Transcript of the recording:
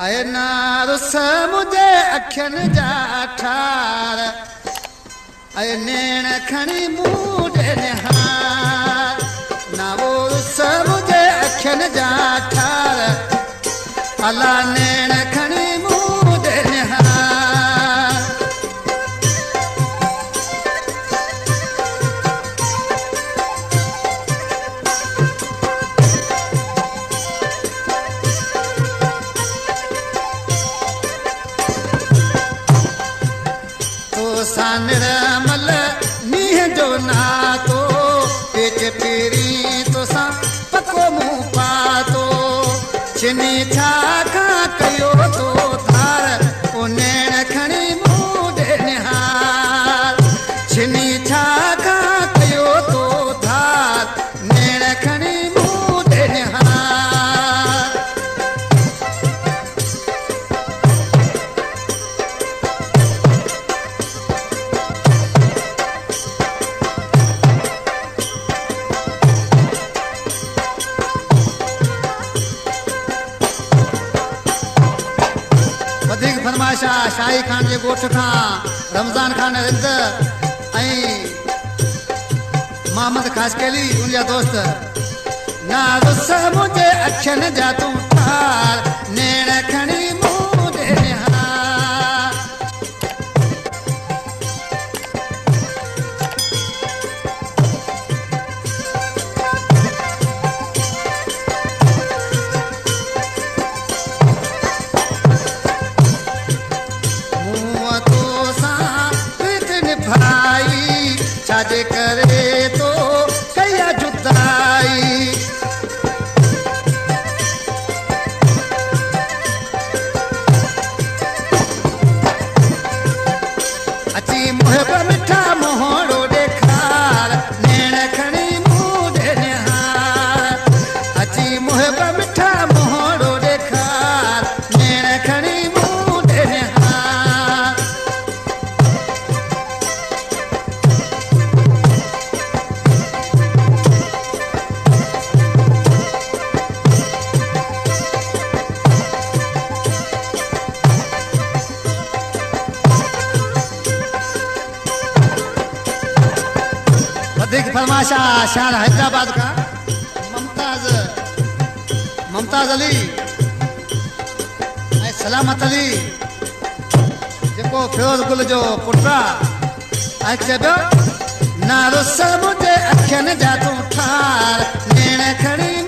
अय ना रुस मुझे अखियन जा ठार अय नेण खणी मूडे निहार ना वो रुस मुझे अखियन जा ठार अला नेण खणी मूडे निहार निर्मल नीह जो नातो पेच पीरी तो सा पको मुंह पातो चिनी छा खां कयो तो धार ओ नेण खणी मूडे निहार चिनी छा खां कयो तो धार नेण खणी मूडे निहार फरमाइशा शाही खान जे गोठ खां रमज़ान खान रिंद मोहम्मद खासकेली उनजा दोस्त ना रुस मुझे अखियन जा तूं ठार नेण खणी मूडे निहार भाई छाजे करे तो कया जुदाई अची मुहब मिठा मोहड़ो ॾेखार नेण खणी मूडे निहार अची मुहब मिठा मोहड़ो ॾेखार नेण खणी मूडे निहार फरमाशा शान हैदराबाद का मुमताज अली ऐं सलामत अली जेको फिरोज गुल जो पुटु आहे ऐं चइबो ना रुस मुझे अखियन जा तूं ठार नेण खणी